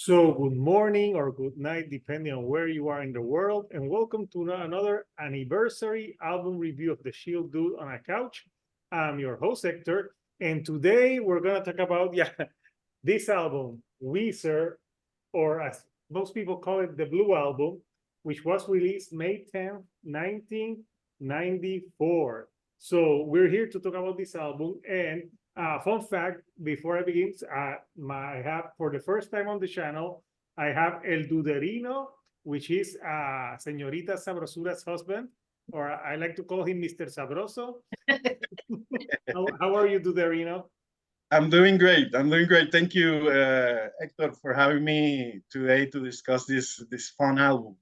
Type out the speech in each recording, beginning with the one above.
So good morning or good night, depending on where you are in the world, and welcome to another anniversary album review of The Shield Dude on a Couch. I'm your host, Hector, and today we're gonna talk about this album, Weezer, or as most people call it, the Blue Album, which was released May 10th, 1994. So we're here to talk about this album, and fun fact, before I begin, I have, for the first time on the channel, I have El Duderino, which is Señorita Sabrosura's husband, or I like to call him Mr. Sabroso. How are you, Duderino? I'm doing great. I'm doing great. Thank you, Hector, for having me today to discuss this fun album.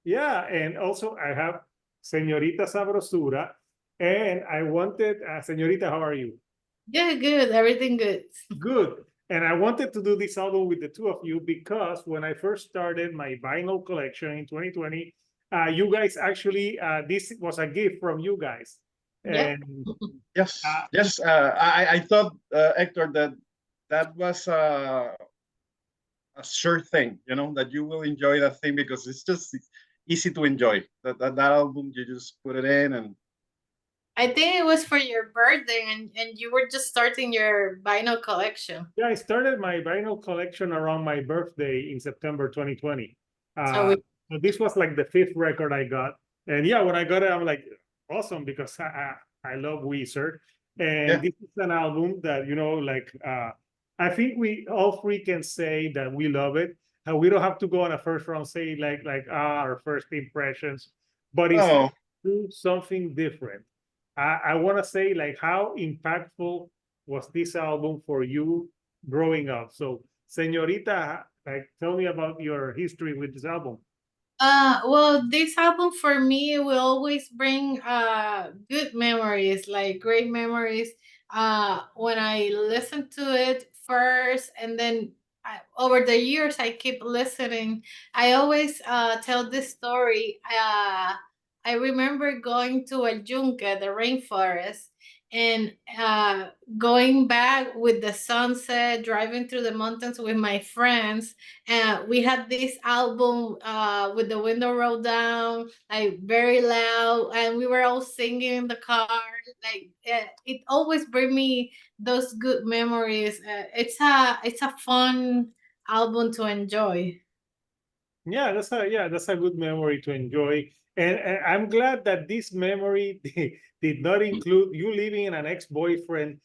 Yeah, and also I have Señorita Sabrosura, and I wanted, Señorita, how are you? Yeah, good. Everything good. Good. And I wanted to do this album with the two of you because when I first started my vinyl collection in 2020, you guys actually, this was a gift from you guys. Yeah. And Yes, yes. I thought, Hector, that was a sure thing, that you will enjoy that thing because it's easy to enjoy. That album, you just put it in and I think it was for your birthday and you were just starting your vinyl collection. yeah, I started my vinyl collection around my birthday in September 2020. So So this was like the fifth record I got. And yeah, when I got it, I'm like, awesome, because I love Weezer. And yeah. this is an album that, I think we all three can say that we love it. And we don't have to go on a first round, say our first impressions, but it's Oh, something different. I want to say like how impactful was this album for you growing up? So, Señorita, like, tell me about your history with this album. well, this album for me will always bring good memories, like great memories. When I listen to it first and then over the years I keep listening, I always tell this story. I remember going to El Yunque, the rainforest, and going back with the sunset, driving through the mountains with my friends. We had this album with the window rolled down, like very loud, and we were all singing in the car. Like it always bring me those good memories. It's a fun album to enjoy. Yeah, that's a good memory to enjoy. And I'm glad that this memory did not include you living in an ex-boyfriend.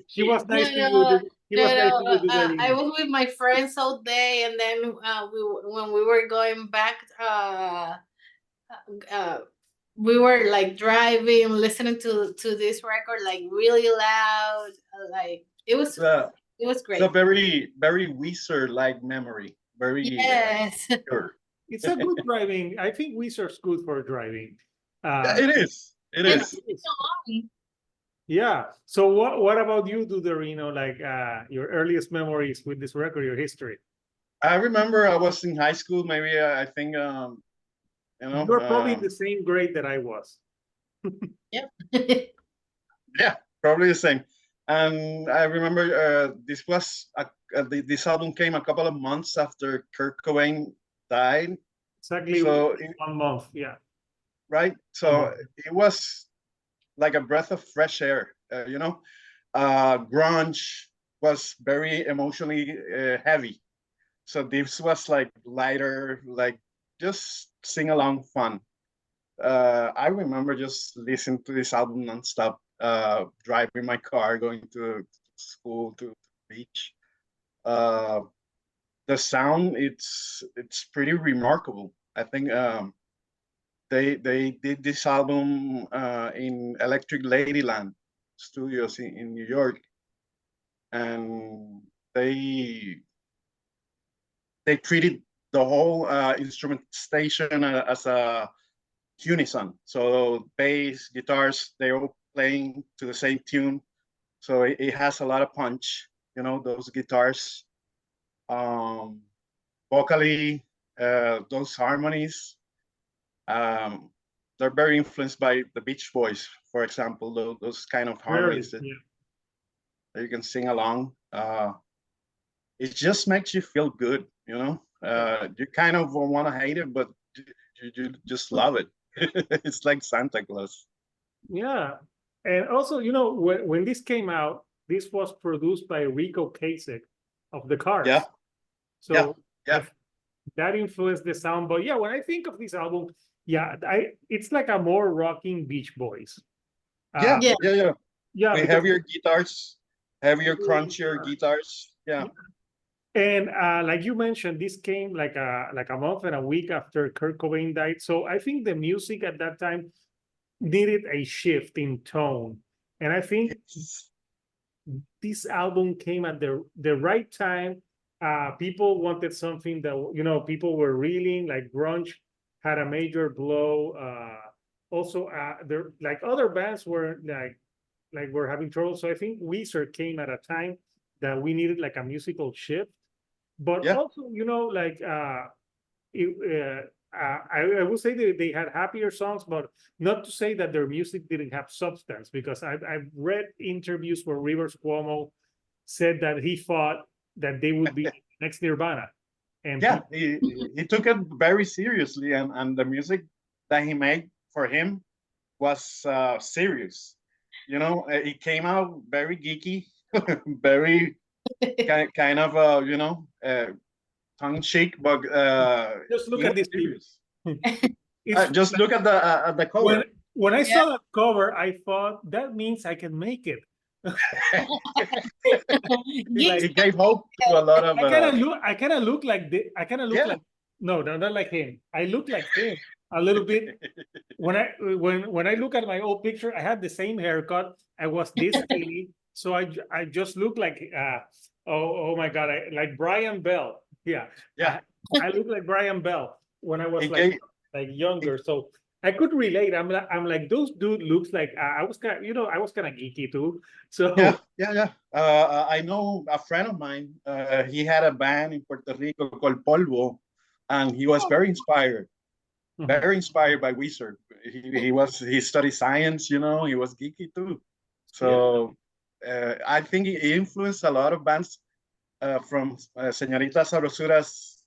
She was nice to you. He was nice to you, I Duderino. was with my friends all day, and then when we were going back, uh, we were like driving, listening to this record like really loud. Like it was it's a great. very, very Weezer-like memory. Very Yes. pure. It's a good driving. I think Weezer's good for driving. Yeah, it is. It And is. it's so long. Yeah. So what about you, Duderino? Like your earliest memories with this record, your history? I remember I was in high school. Maybe I think You're probably the same grade that I was. Yep. yeah, probably the same. And I remember this was this album came a couple of months after Kurt Cobain died. Exactly So 1 month. Yeah. right, so it was like a breath of fresh air. Grunge was very emotionally heavy. So this was like lighter, like just sing along fun. I remember just listening to this album nonstop, driving my car, going to school, to the beach. Uh, the sound, it's pretty remarkable. I think they did this album in Electric Ladyland Studios in New York, and they treated the whole instrumentation as a unison. So bass, guitars, they're all playing to the same tune. So it has a lot of punch, those guitars. Vocally, those harmonies, um, they're very influenced by the Beach Boys, for example, those kind of harmonies that you can sing along. it just makes you feel good, you know. You kind of want to hate it, but you just love it. It's like Santa Claus. Yeah. And also, you know, when this came out, this was produced by Rico Ocasek of the Cars. Yeah, yeah, So yeah. that influenced the sound. But yeah, when I think of this album, yeah, it's like a more rocking Beach Boys. Yeah, Yeah. yeah, yeah. Yeah, We because have your guitars, heavier, crunchier guitars. Yeah, and like you mentioned, this came like a month and a week after Kurt Cobain died. So I think the music at that time needed a shift in tone. And I think it's, this album came at the right time. People wanted something that, you know, people were reeling, like grunge had a major blow. Also, there like other bands were like we're having trouble. So I think Weezer came at a time that we needed like a musical shift. But yeah, also, you know, like I would say that they had happier songs, but not to say that their music didn't have substance, because I've read interviews where Rivers Cuomo said that he thought that they would be next Nirvana. And yeah. He took it very seriously, and the music that he made for him was serious. You know, it came out very geeky, very kind of you know, tongue cheek, but just look he at was this people. serious. It's Just look at the when cover. when I Yeah. saw that cover, I thought that means I can make it. Geeks He gave hope to a lot of I kind of look like I kind of look yeah. like no, not like him. I look like him a little bit. When I look at my old picture, I had the same haircut. I was this skinny, so I just look like oh my god, like Brian Bell. Yeah, Yeah. I look like Brian Bell when I was He gave, like younger. So I could relate. I'm like those dude looks like I was kind of, you know, I was kind of geeky too. So yeah, yeah, yeah. I know a friend of mine. He had a band in Puerto Rico called Polvo, and he was very inspired by Weezer. He studied science. You know, he was geeky too. So I think he influenced a lot of bands from Señorita Sabrosura's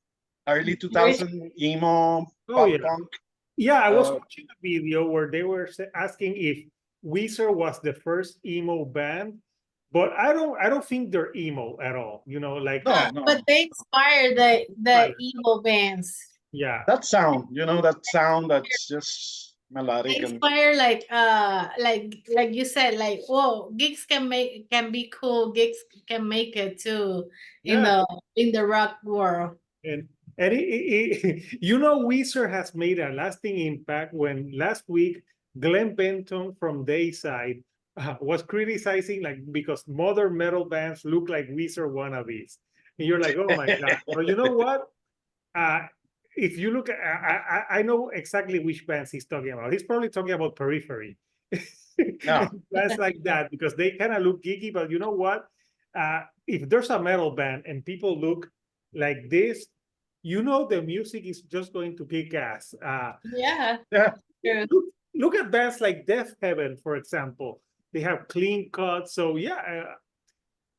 early 2000 emo Oh pop yeah. punk. Yeah, I was watching a video where they were asking if Weezer was the first emo band, but I don't think they're emo at all. You know, like No, no. but they inspire the Right. emo bands. yeah, That sound, you know, that sound that's just They melodic and inspire like you said, like, whoa, gigs can be cool, gigs can make it too yeah, in the rock world. and you know, Weezer has made a lasting impact. When last week Glenn Benton from Dayside was criticizing like because modern metal bands look like Weezer wannabes, and you're like, oh my god. Well, you know what? Uh, if you look at, I know exactly which bands he's talking about. He's probably talking about Periphery. no. Bands like that, because they kind of look geeky, but you know what? If there's a metal band and people look like this, you know the music is just going to kick ass. Yeah, Yeah. true. Look at bands like Death Heaven, for example. They have clean cuts. So yeah,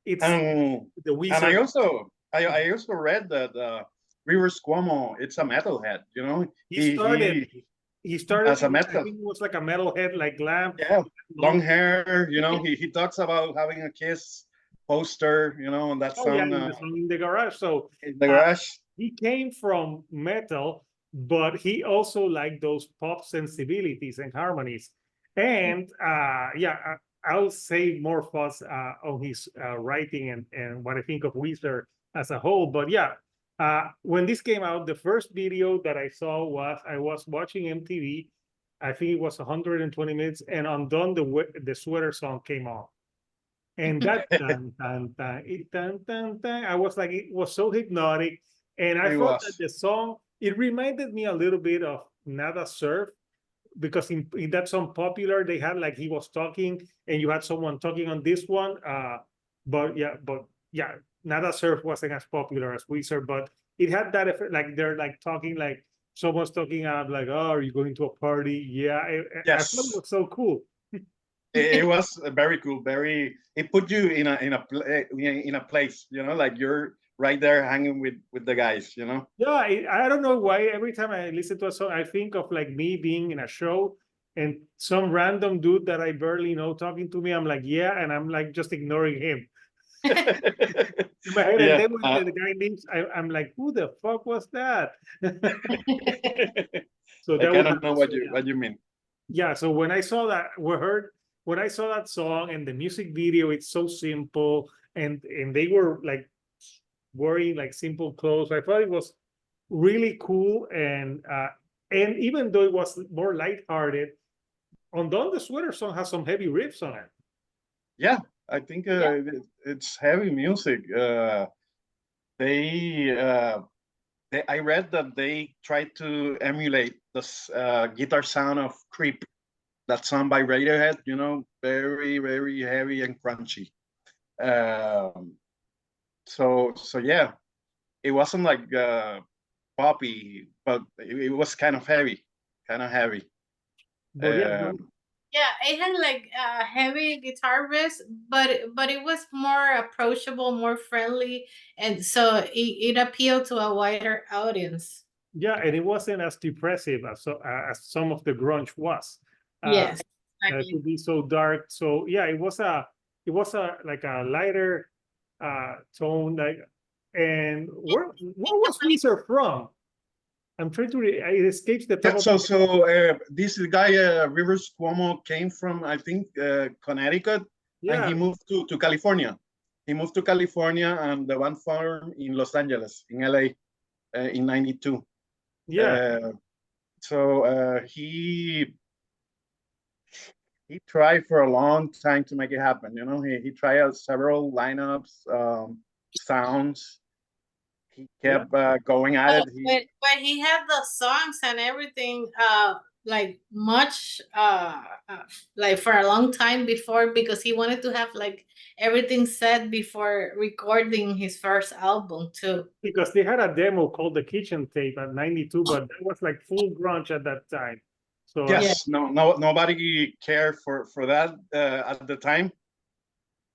it's And the and I Weezer. also read that Rivers Cuomo, it's a metalhead, you know. He started As a I metal, think it was like a metalhead, like glam. yeah, long hair, you know. He talks about having a Kiss poster, you know, on that Oh yeah, song in the song In the Garage. So in the garage. he came from metal, but he also liked those pop sensibilities and harmonies. And I'll say more thoughts on his writing and what I think of Weezer as a whole. But yeah, when this came out, the first video that I saw was I was watching MTV. I think it was 120 minutes, and Undone, the sweater song came on. And that I was like, it was so hypnotic. And I It thought that was. the song, it reminded me a little bit of Nada Surf, because in that song Popular, they had like he was talking and you had someone talking on this one. But yeah, Nada Surf wasn't as popular as Weezer, but it had that effect, like they're like talking, like someone's talking out like, oh, are you going to a party? Yeah, I thought it Yes. was so cool. It was very cool. It put you in a place, you know, like right there hanging with the guys, you know. Yeah, I don't know why every time I listen to a song, I think of like me being in a show and some random dude that I barely know talking to me. I'm like, yeah, and I'm like just ignoring him in my head. And Yeah, then when the guy leaves, I'm like, who the fuck was that? So I that kind was of know what you mean. yeah. So when I saw that, when I saw that song and the music video, it's so simple, and they were like wearing like simple clothes. I thought it was really cool, and even though it was more lighthearted, on Don the Sweater song has some heavy riffs on it. Yeah, I think it's heavy music. I read that they tried to emulate the guitar sound of Creep, that song by Radiohead. You know, very very heavy and crunchy. Um, so yeah, it wasn't like poppy, but it was kind of heavy, kind of heavy. But yeah, Yeah, it had like heavy guitar riffs, but it was more approachable, more friendly, and so it appealed to a wider audience. yeah, and it wasn't as depressive as some of the grunge was. Yes, It exactly. could be so dark. So yeah, it was a like a lighter tone. Like, and where was Weezer from? I'm trying to. It escapes the top Yeah, of. this guy Rivers Cuomo came from, I think, Connecticut, and Yeah, he moved to California. He moved to California and the one farm in Los Angeles, in LA, in '92. yeah. He tried for a long time to make it happen. You know, he tried out several lineups, sounds. He Yeah, kept going at it. But he had the songs and everything like much like for a long time before, because he wanted to have like everything set before recording his first album too. because they had a demo called the Kitchen Tape at '92, but that was like full grunge at that time. So Yeah. Yes, nobody cared for that at the time.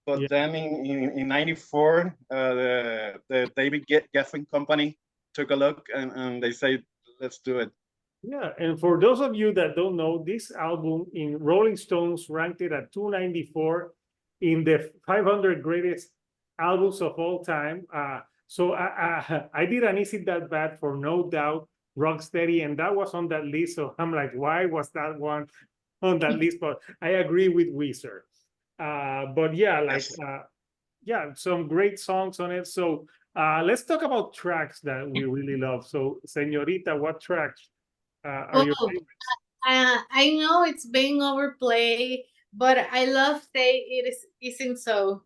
But yeah, then in '94, the David Geffen company took a look, and they said, let's do it. yeah. And for those of you that don't know, this album in Rolling Stones ranked it at 294 in the 500 greatest albums of all time. So I did an Is It That Bad for No Doubt, Rocksteady, and that was on that list. So I'm like, why was that one on that list? But I agree with Weezer. But yeah, like Yes. yeah, some great songs on it. So let's talk about tracks that we really love. So, Señorita, what tracks are Well, your favorites? I know it's being overplayed, but I love Say It Isn't So.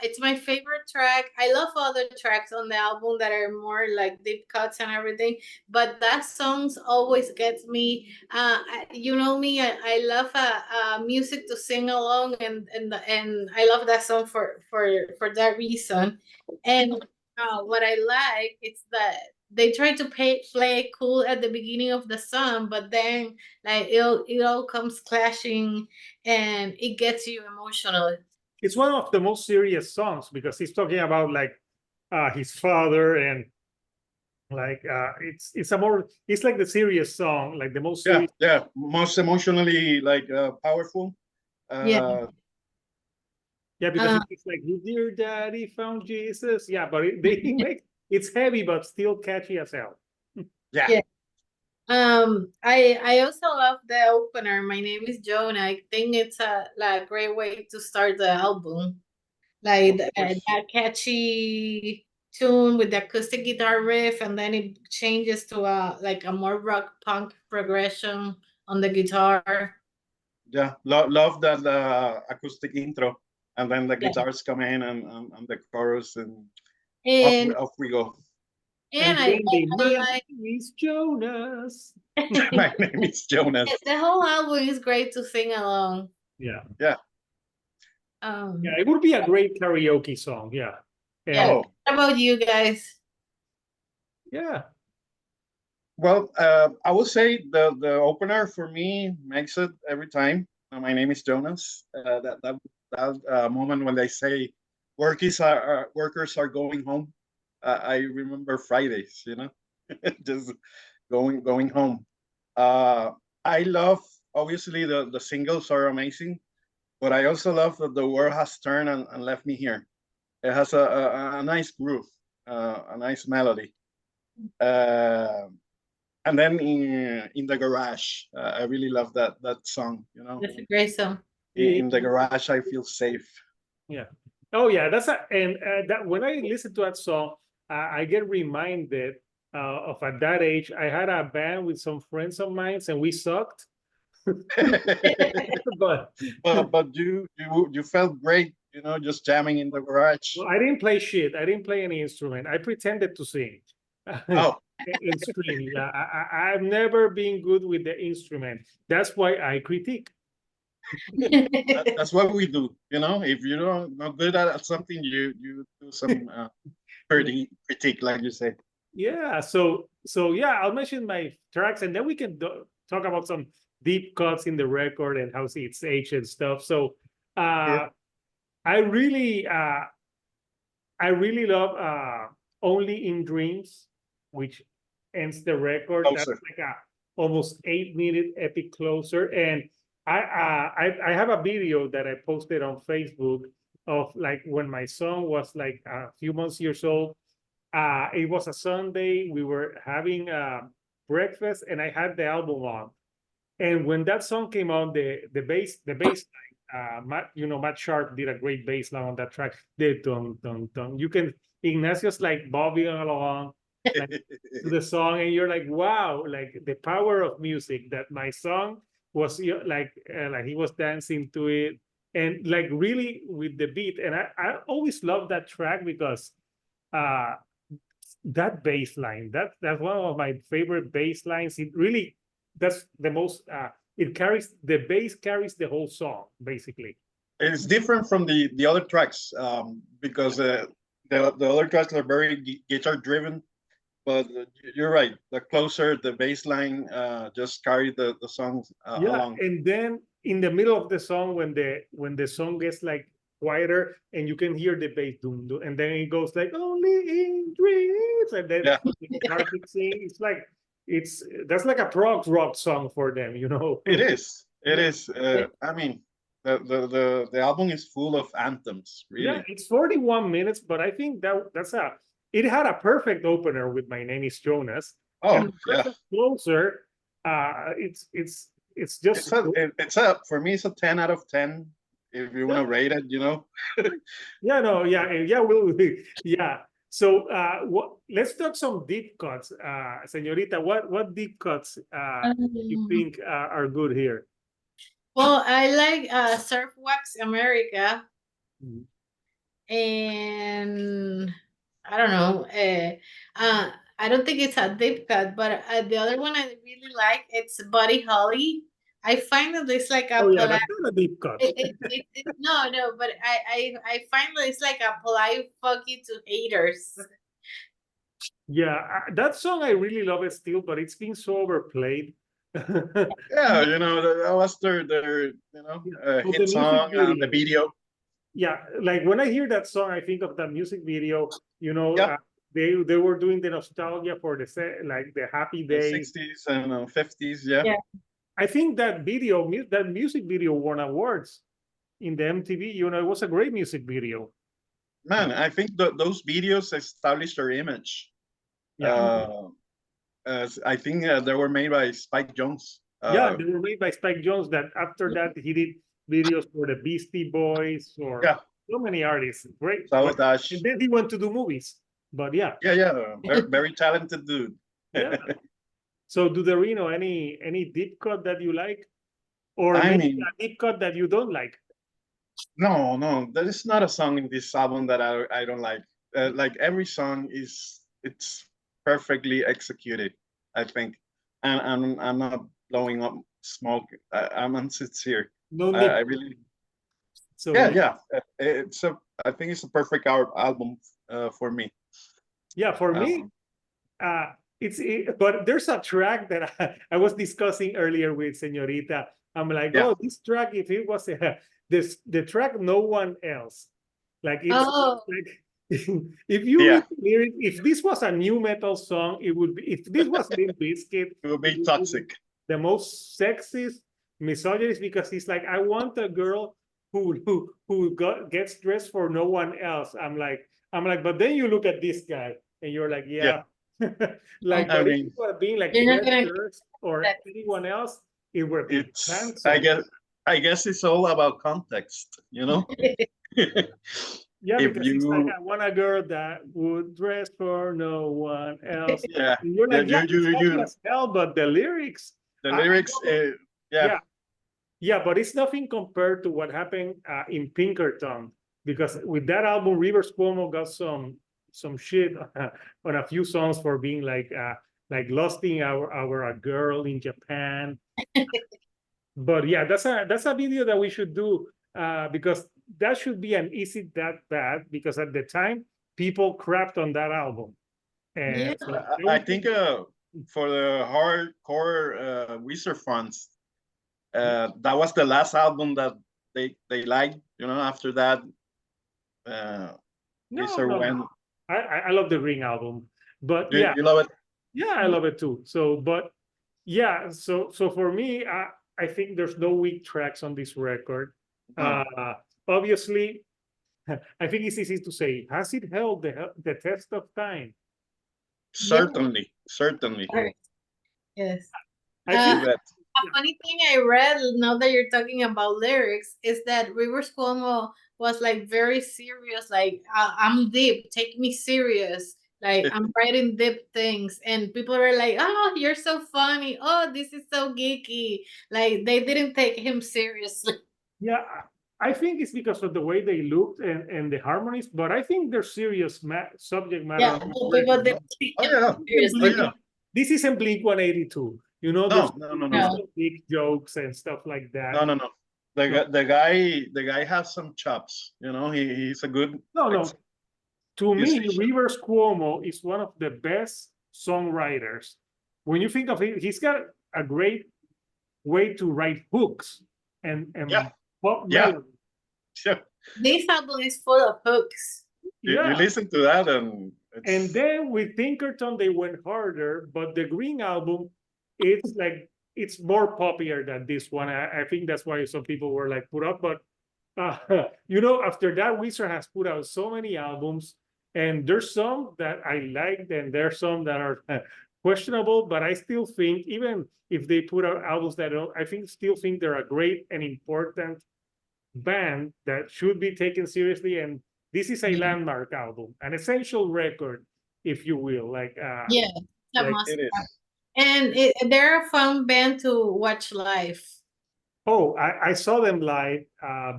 It's my favorite track. I love other tracks on the album that are more like deep cuts and everything, but that songs always gets me. You know me, I love music to sing along, and I love that song for that reason. And what I like is that they try to play it cool at the beginning of the song, but then like it all comes clashing, and it gets you emotional. It's one of the most serious songs because he's talking about like his father and like it's like the serious song, like the most Yeah, serious. yeah, most emotionally like powerful. Yeah. Yeah, because it's like his dear daddy found Jesus. Yeah, but they make it's heavy but still catchy as hell. Yeah. Yeah. I also love the opener. My name is Joan. I think it's a like great way to start the album. Like Of course. that catchy tune with the acoustic guitar riff, and then it changes to a like a more rock punk progression on the guitar. Yeah, love that acoustic intro, and then the Yeah. guitars come in, and the chorus, and And off we go. and And I, then they I my like name is Jonas. My name is Jonas. the whole album is great to sing along. Yeah. Yeah. Yeah, Um, it would be a great karaoke song. Yeah. yeah. And Oh, What about you guys? yeah. well, I would say the opener for me makes it every time. My name is Jonas. That moment when they say workers are going home. I remember Fridays, just going home. I love, obviously, the singles are amazing, but I also love that the world has turned and left me here. It has a nice groove, a nice melody. And then in the garage, I really love that song. That's a great song. In the garage, I feel safe. Yeah. Oh yeah, that when I listen to that song, I get reminded of at that age, I had a band with some friends of mine, and we sucked. But but you felt great, just jamming in the garage. well, I didn't play shit. I didn't play any instrument. I pretended to sing. Oh, In screen. Yeah, I've never been good with the instrument. That's why I critique. that's what we do. If you're not good at something, you do some critique, like you say. Yeah. So yeah, I'll mention my tracks, and then we can talk about some deep cuts in the record and how it's aged and stuff. So Yeah. I really love Only in Dreams, which ends the record. Closer. That's like a almost 8-minute epic closer. And I have a video that I posted on Facebook of like when my son was like a few years old. It was a Sunday. We were having breakfast, and I had the album on. And when that song came on, the bass line, Matt Sharp did a great bass line on that track. The dun dun dun. You can Ignacio's like bobbing along like, to the song, and you're like, wow, like the power of music. That my song was like he was dancing to it, and like really with the beat. And I always love that track because that bass line, that's one of my favorite bass lines. It really, that's the most it carries, the bass carries the whole song basically. It's different from the other tracks, because the other tracks are very guitar driven. But you're right, the closer, the bass line just carry the songs along. And then in the middle of the song, when the song gets like quieter and you can hear the bass doom, doom, and then it goes like Only in Dreams, and then the guitar kicks in. It's like that's like a prog rock song for them, It is. I mean, the album is full of anthems, really. Yeah, it's 41 minutes, but I think it had a perfect opener with My Name is Jonas. Oh, yeah. Closer, it's just for me, it's a 10 out of 10 if you want to rate it, yeah. So let's talk some deep cuts. Señorita, what deep cuts you think are good here? Well, I like Surf Wax America. And I don't know. I don't think it's a deep cut, but the other one I really like, it's Buddy Holly. I find that it's like a that's not a deep cut. no, but I find that it's like a polite fuck you to haters. Yeah, that song I really love it still, but it's been so overplayed. Yeah, that was their hit song and the video. Yeah, like when I hear that song, I think of that music video. They were doing the nostalgia for the happy days, 60s and 50s. Yeah. I think that music video won awards in the MTV. It was a great music video. Man, I think those videos established their image. Yeah. I think they were made by Spike Jonze. Yeah, they were made by Spike Jonze. That after that he did videos for the Beastie Boys or so many artists. Great. Sabotage. And then he went to do movies. But yeah. Very talented dude. Yeah. So Duderino, any deep cut that you like? Or a deep cut that you don't like? No, there is not a song in this album that I don't like. Like every song it's perfectly executed, I think. And I'm not blowing up smoke. I'm unsincere. No, I really. So yeah. I think it's a perfect album for me. Yeah, for me, but there's a track that I was discussing earlier with Señorita. I'm like, this track, if it was the track, no one else. Like it's like if you Yeah. read the lyrics, if this was a new metal song, it would be. If this was Limp Bizkit, It will be it would toxic. the most sexist, misogynist, because he's like, I want a girl who gets dressed for no one else. I'm like, but then you look at this guy and you're like, yeah. Like, I but if mean, you were being like You're not Fred gonna Durst or that. anyone else, it would be it's canceled. I guess it's all about context, you know. Yeah, If because he's like, you I want a girl that would dress for no one else. yeah, And you're yeah, like, yeah, it's catchy you as hell, but the lyrics, the I lyrics, know that- yeah, yeah, but it's nothing compared to what happened in Pinkerton, because with that album, Rivers Cuomo got some shit on a few songs for being like lusting our a girl in Japan. But yeah, that's a video that we should do because that should be an easy that bad, because at the time people crapped on that album. And Yeah. so I think for the hardcore Weezer fans, that was the last album that they liked. You know, after that, Weezer went. I love the Ring album, but You, yeah, you love it? yeah, I love it too. So, but yeah, so for me, I think there's no weak tracks on this record. No. Obviously, I think it's easy to say, has it held the test of time? Certainly, certainly. Yes. I think You bet. A funny thing I read, now that you're talking about lyrics, is that Rivers Cuomo was like very serious, like I'm deep, take me serious, like I'm writing deep things, and people were like, "Oh, you're so funny! Oh, this is so geeky!" Like they didn't take him seriously. yeah, I think it's because of the way they looked and the harmonies, but I think they're serious subject matter. Yeah, but people didn't take Oh him yeah. seriously. Oh yeah. This isn't Blink 182. You know, there's No. No. big jokes and stuff like that. No. The guy has some chops. You know, he's a good. No. To me, musician. Rivers Cuomo is one of the best songwriters. When you think of it, he's got a great way to write hooks and Yeah. pop Yeah. melody. Sure. This album is full of hooks. You listen to that and And then with Pinkerton, they went harder, but the Green album, it's like, it's more popular than this one. I think that's why some people were like put up. But, you know, after that, Weezer has put out so many albums, and there's some that I liked, and there's some that are questionable, but I still think, even if they put out albums that I still think they're a great and important band that should be taken seriously. And this is a landmark album, an essential record, if you will. Like, Yeah, like it is. and they're a fun band to watch live. oh, I saw them live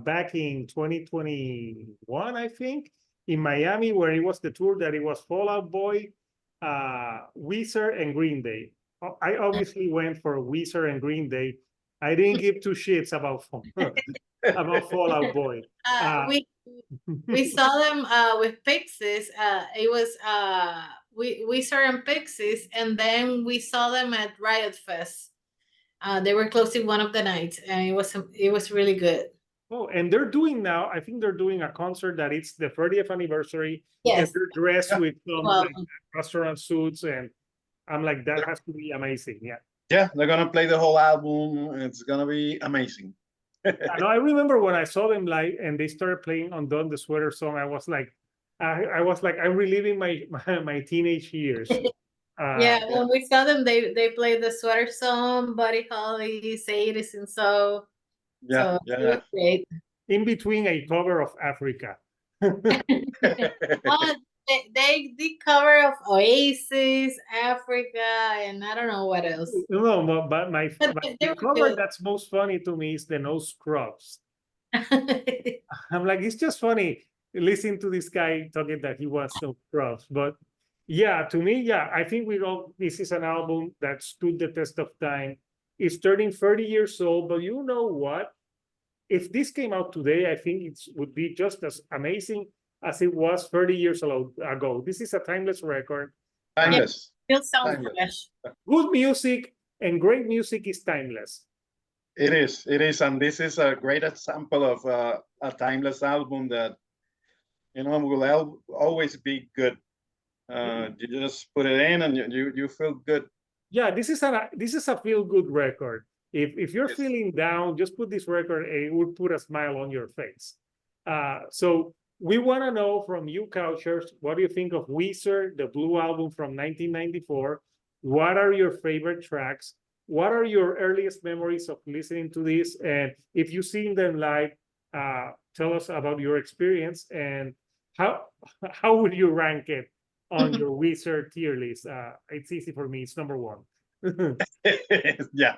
back in 2021, I think, in Miami, where it was the tour that it was Fall Out Boy, Weezer, and Green Day. I obviously went for Weezer and Green Day. I didn't give two shits about about Fall Out Boy. We saw them with Pixies. It was we saw them Pixies, and then we saw them at Riot Fest. They were closing one of the nights, and it was really good. Oh, and they're doing now, I think they're doing a concert that it's the 30th anniversary. Yes. And they're dressed with some Well, like, restaurant suits, and I'm like, that has to be amazing. Yeah. Yeah, they're gonna play the whole album. It's gonna be amazing. No, I remember when I saw them live and they started playing Undone the Sweater song, I was like, I'm reliving my teenage years. yeah, when we saw them, they played the Sweater Song, Buddy Holly, Say It Isn't So. Yeah, So it was great. In between a cover of Africa. Oh, they did cover of Oasis, Africa, and I don't know what else. No, but They the were cover good. that's most funny to me is the No Scrubs. I'm like, it's just funny listening to this guy talking that he was No Scrubs. But yeah, to me, yeah, I think this is an album that stood the test of time. It's turning 30 years old, but you know what? If this came out today, I think it would be just as amazing as it was 30 years ago. This is a timeless record. Timeless. Still sounds Timeless. fresh. Good music and great music is timeless. It is, and this is a great example of a timeless album that you know, will always be good. You just put it in and you feel good. Yeah, this is a feel good record. If you're Yes. feeling down, just put this record and it will put a smile on your face. So we want to know from you, Couchers, what do you think of Weezer, the Blue album from 1994? What are your favorite tracks? What are your earliest memories of listening to this? And if you've seen them live, tell us about your experience and how would you rank it on your Weezer tier list? It's easy for me. It's number one. Yeah.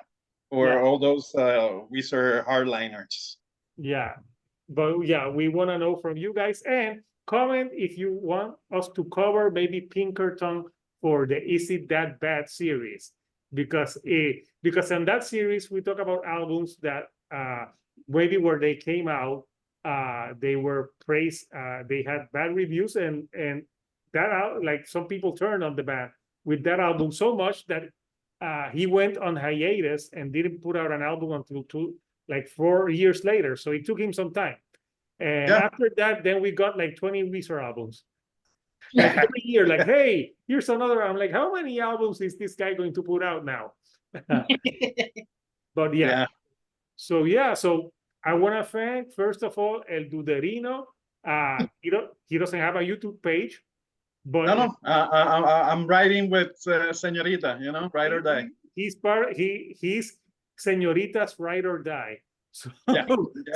Or Yeah. all those Weezer hardliners. Yeah. But yeah, we want to know from you guys and comment if you want us to cover maybe Pinkerton for the Is It That Bad series. Because in that series we talk about albums that maybe where they came out, they were praised, they had bad reviews and that like some people turned on the band with that album so much that he went on hiatus and didn't put out an album until 4 years later. So it took him some time. And Yeah. after that, then we got like 20 Weezer albums. Like every year, like, hey, here's another. I'm like, how many albums is this guy going to put out now? But yeah. So I want to thank, first of all, El Duderino. He doesn't have a YouTube page, but No, I'm riding with Señorita, you know, ride or die. He's Señorita's ride or die. So, Yeah.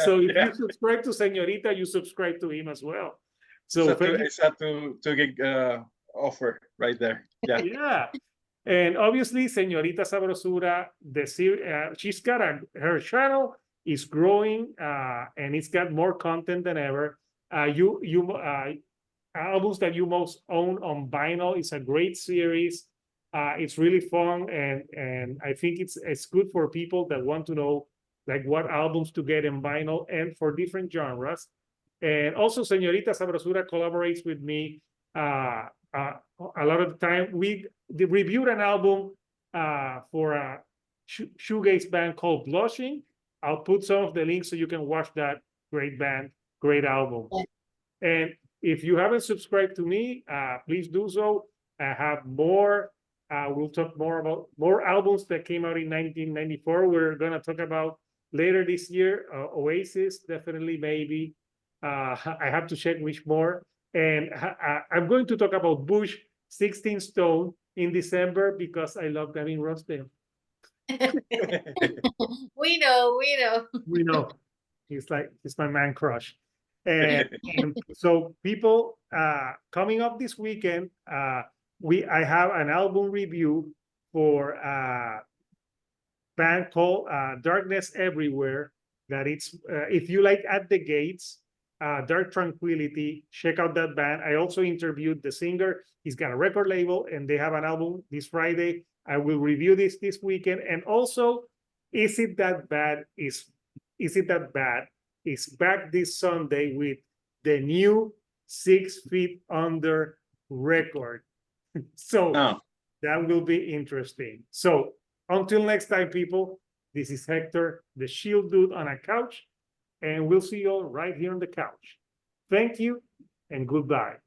so if you subscribe to Señorita, you subscribe to him as well. So it's a two gig offer right there. Yeah. Yeah. And obviously, Señorita Sabrosura, she's got her channel is growing and it's got more content than ever. Albums that you most own on vinyl is a great series. It's really fun and I think it's good for people that want to know like what albums to get in vinyl and for different genres. And also, Señorita Sabrosura collaborates with me a lot of the time. We reviewed an album for a shoegaze band called Blushing. I'll put some of the links so you can watch that great band, great album. And if you haven't subscribed to me, please do so. I have more. We'll talk more about more albums that came out in 1994. We're going to talk about later this year. Oasis, definitely, maybe. I have to check which more. And I'm going to talk about Bush 16 Stone in December because I love Gavin Rossdale. We know. We know. He's my man crush. And so people coming up this weekend, I have an album review for a band called Darkness Everywhere. That it's if you like At the Gates, Dark Tranquility, check out that band. I also interviewed the singer. He's got a record label and they have an album this Friday. I will review this weekend. And also, Is It That Bad? Is It That Bad? Is back this Sunday with the new 6 Feet Under record. So that will be interesting. So until next time, people, this is Hector, the Shield Dude on a couch, and we'll see you all right here on the couch. Thank you and goodbye.